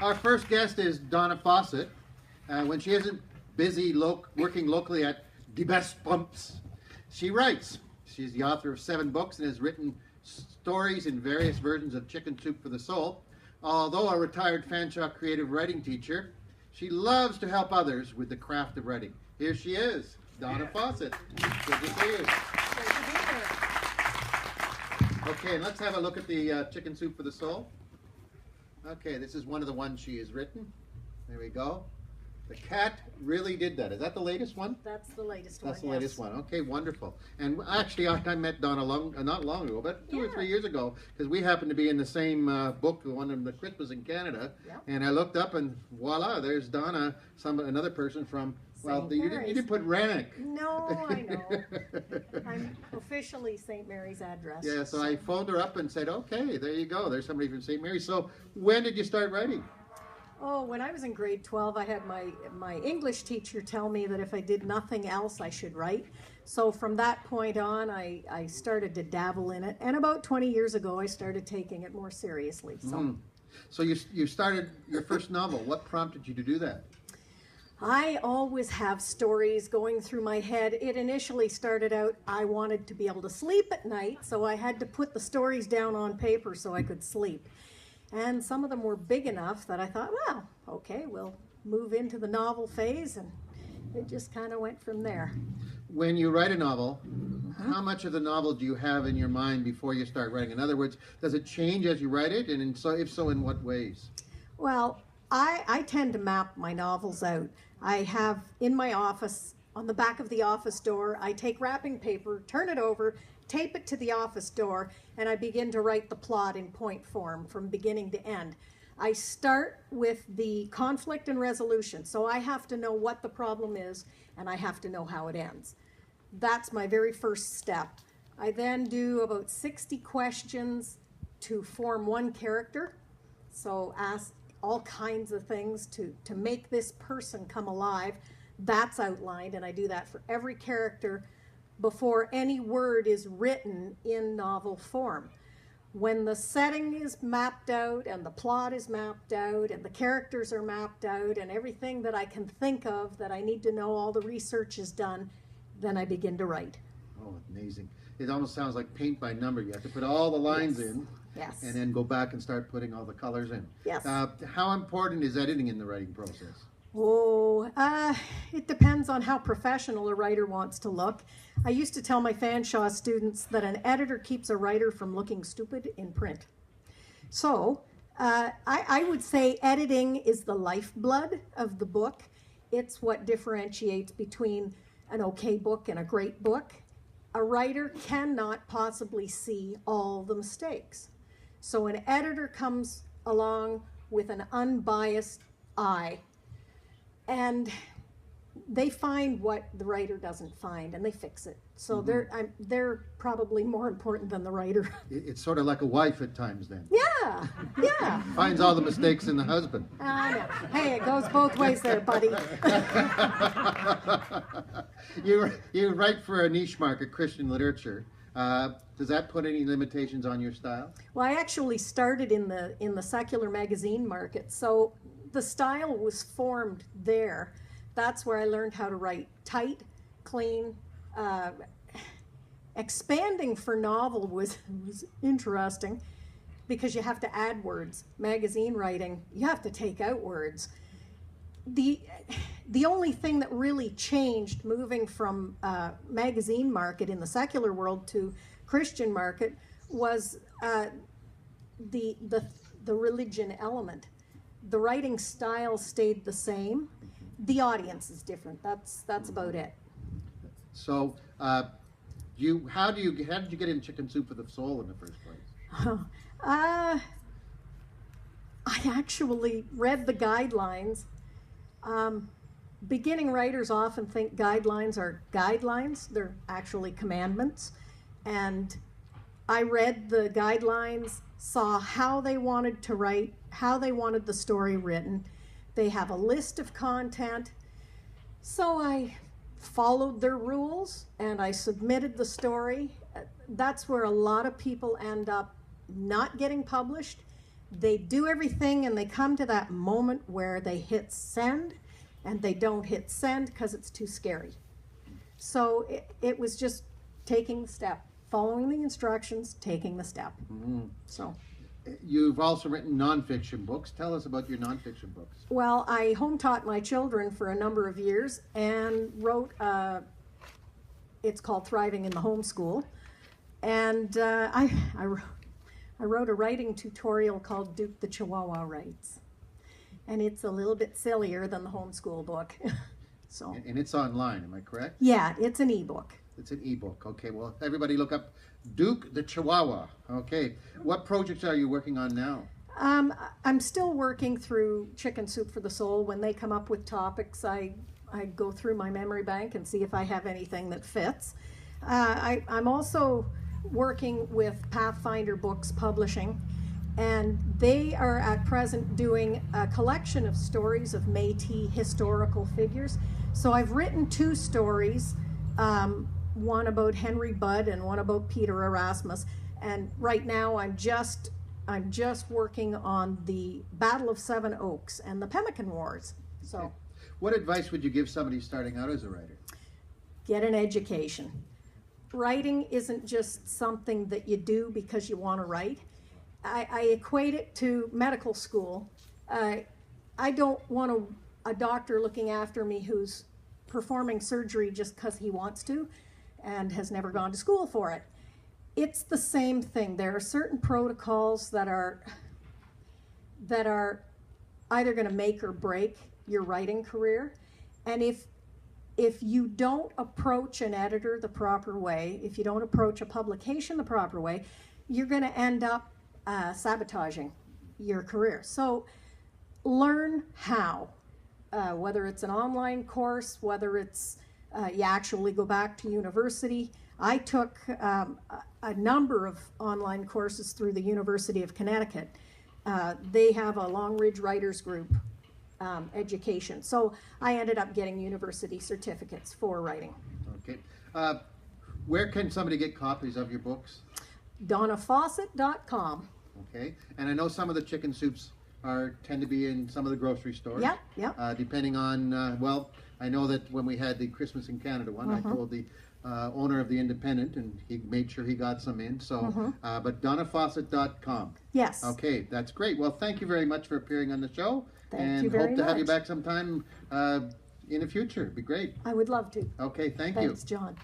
Our first guest is Donna Fawcett. When she isn't busy working locally at Die Best Pumps, she writes. She's the author of 7 books and has written stories in various versions of Chicken Soup for the Soul. Although a retired Fanshawe creative writing teacher, she loves to help others with the craft of writing. Here she is, Donna Fawcett. Good to see you. Great to be here. Okay, let's have a look at the Chicken Soup for the Soul. Okay, this is one of the ones she has written. There we go. The cat really did that. Is that the latest one? That's the latest one. That's the latest one. Okay, wonderful. And actually, I met Donna not long ago, but 2 or 3 years ago, because we happened to be in the same book, one of the Christmas in Canada. Yep. And I looked up, and voila, there's Donna, another person from. Well, you didn't put Rannoch. No, I know. I'm officially St. Mary's address. Yeah, so I phoned her up and said, okay, there you go. There's somebody from St. Mary's. So when did you start writing? Oh, when I was in grade 12, I had my English teacher tell me that if I did nothing else, I should write. So from that point on, I started to dabble in it. And about 20 years ago, I started taking it more seriously. So you started your first novel. What prompted you to do that? I always have stories going through my head. It initially started out, I wanted to be able to sleep at night, so I had to put the stories down on paper so I could sleep. And some of them were big enough that I thought, well, okay, we'll move into the novel phase, and it just kind of went from there. When you write a novel, how much of the novel do you have in your mind before you start writing? In other words, does it change as you write it, and if so, in what ways? Well, I tend to map my novels out. I have in my office, on the back of the office door, I take wrapping paper, turn it over, tape it to the office door, and I begin to write the plot in point form from beginning to end. I start with the conflict and resolution, so I have to know what the problem is, and I have to know how it ends. That's my very first step. I then do about 60 questions to form one character, so ask all kinds of things to make this person come alive. That's outlined, and I do that for every character before any word is written in novel form. When the setting is mapped out and the plot is mapped out and the characters are mapped out and everything that I can think of that I need to know, all the research is done, then I begin to write. Oh, amazing. It almost sounds like paint by number. You have to put all the lines in. Yes. And then go back and start putting all the colors in. Yes. How important is editing in the writing process? Oh, it depends on how professional a writer wants to look. I used to tell my Fanshawe students that an editor keeps a writer from looking stupid in print. So I would say editing is the lifeblood of the book. It's what differentiates between an okay book and a great book. A writer cannot possibly see all the mistakes. So an editor comes along with an unbiased eye, and they find what the writer doesn't find, and they fix it. So they're probably more important than the writer. It's sort of like a wife at times then. Yeah, yeah. Finds all the mistakes in the husband. I know. Hey, it goes both ways there, buddy. You write for a niche market, Christian literature. Does that put any limitations on your style? Well, I actually started in the secular magazine market, so the style was formed there. That's where I learned how to write tight, clean. Expanding for novel was interesting because you have to add words. Magazine writing, you have to take out words. The only thing that really changed moving from magazine market in the secular world to Christian market was the religion element. The writing style stayed the same. The audience is different. That's about it. So, how did you get in Chicken Soup for the Soul in the first place? I actually read the guidelines. Beginning writers often think guidelines are guidelines. They're actually commandments. And I read the guidelines, saw how they wanted to write, how they wanted the story written. They have a list of content. So I followed their rules and I submitted the story. That's where a lot of people end up not getting published they do everything and they come to that moment where they hit send, and they don't hit send because it's too scary. So it was just taking the step, following the instructions, taking the step. So. You've also written nonfiction books. Tell us about your nonfiction books. Well, I home taught my children for a number of years and wrote, it's called Thriving in the Homeschool. And I wrote a writing tutorial called Duke the Chihuahua Writes. And it's a little bit sillier than the homeschool book. So. And it's online, am I correct? Yeah, it's an ebook. It's an ebook. Okay, well, everybody look up Duke the Chihuahua. Okay, what projects are you working on now? I'm still working through Chicken Soup for the Soul. When they come up with topics, I go through my memory bank and see if I have anything that fits. I'm also working with Pathfinder Books Publishing, and they are at present doing a collection of stories of Métis historical figures. So I've written 2 stories, one about Henry Budd and one about Peter Erasmus. And right now I'm just working on the Battle of Seven Oaks and the Pemmican Wars. So, okay. What advice would you give somebody starting out as a writer? Get an education. Writing isn't just something that you do because you want to write. I equate it to medical school. I don't want a doctor looking after me who's performing surgery just because he wants to and has never gone to school for it. It's the same thing. There are certain protocols that are either going to make or break your writing career. And if you don't approach an editor the proper way, if you don't approach a publication the proper way, you're going to end up sabotaging your career. So learn how, whether it's an online course, whether it's you actually go back to university. I took a number of online courses through the University of Connecticut. They have a Long Ridge Writers Group education. So I ended up getting university certificates for writing. Okay. Where can somebody get copies of your books? DonnaFawcett.com. Okay. And I know some of the chicken soups tend to be in some of the grocery stores. Yep. Depending on, well, I know that when we had the Christmas in Canada one, I told the owner of the Independent, and he made sure he got some in. So, but DonnaFawcett.com. Yes. Okay, that's great. Well, thank you very much for appearing on the show. Thank you very hope to have you much. back sometime in the future. It'd be great. I would love to. Okay, thank you. Thanks, John.